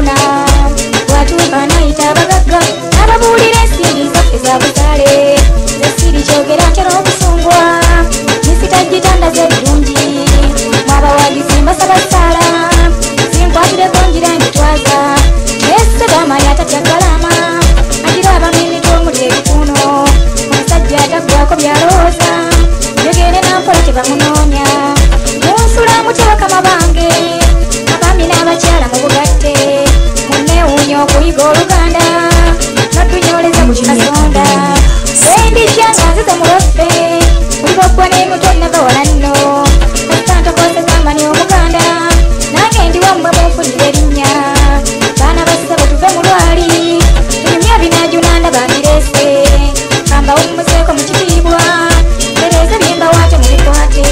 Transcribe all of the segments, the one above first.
babona bwatuuka nayita abagagga n'ababuulira ensimbi zaffe za butale zesiri kyogera ntera okusungwa nisitajjitandaze ebirungi mwabawagizi mbasaba ssaala zinkwatireko ngira emitwaza ese bamanya atatya kalama agira abamimita omuli ebikuno omusajja ataggwako byalowooza yogere nampola tebamunoonya munsula mutya bakama bange abaami n'abakyala mu bugatte munneewuunya okuyiga oluganda notunyoleza ku kikasonda endijja nga nzize muloffe mulibokwa n'emuto nabawala nno kasantokosezambani omuganda nange ndi wammwe munfunire erinnya baana basabo tuve mu lwali tunyumya binajunanda bambirese kamba wummuseeko mu kitiibwa tereza byembawaate mu bikwate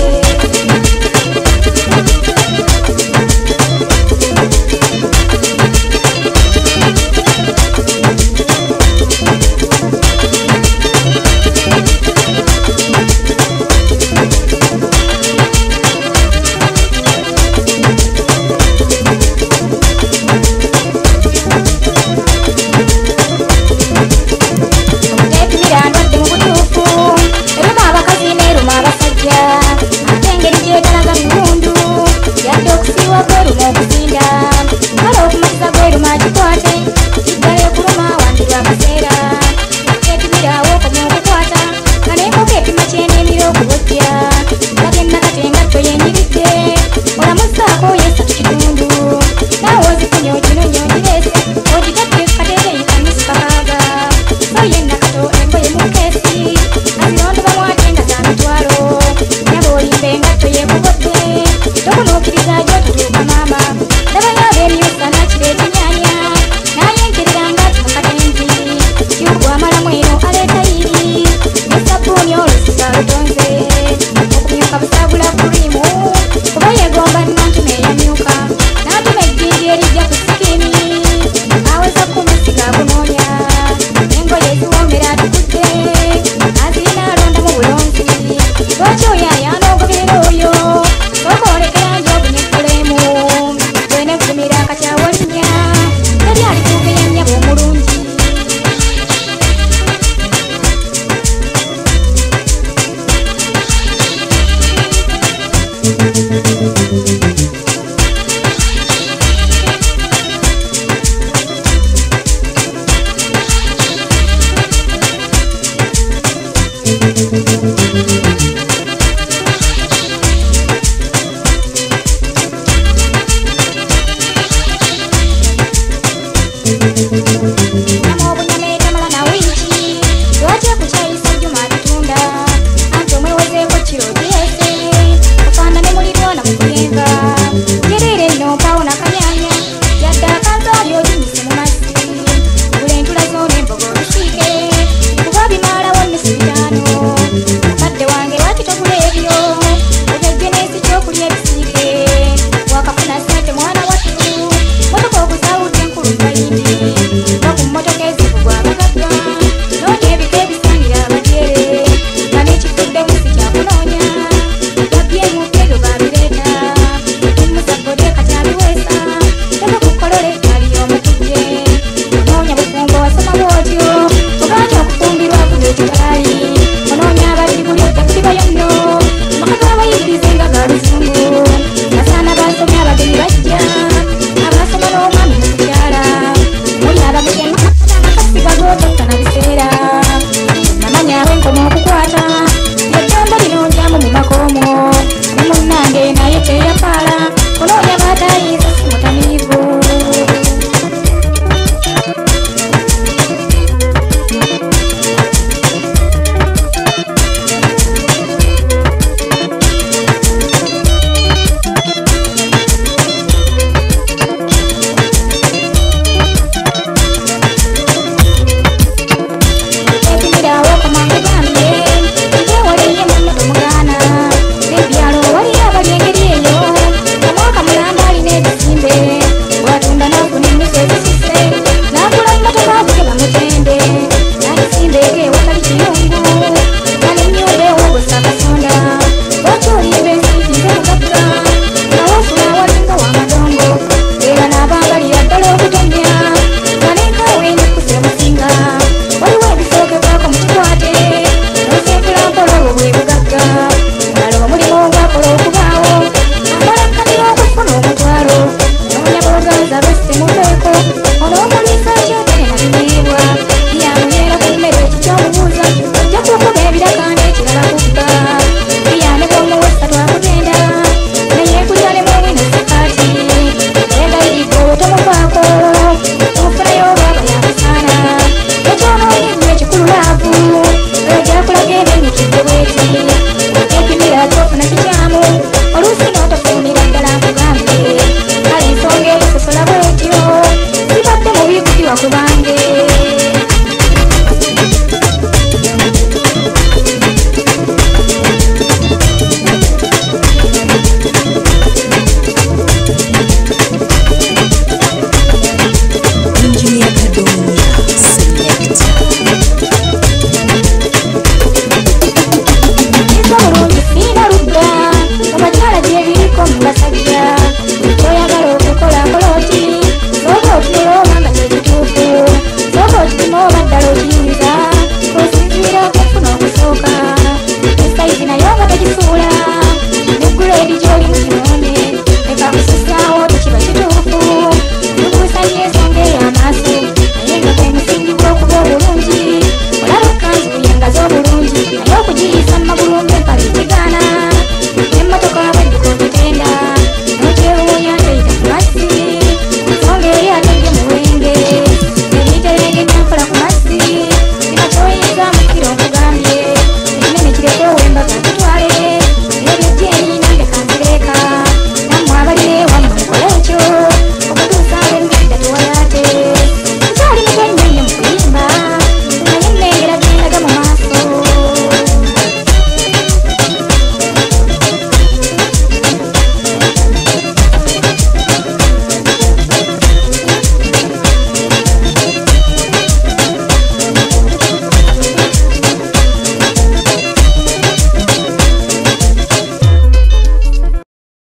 Colores baza bese mubeeko olw'omu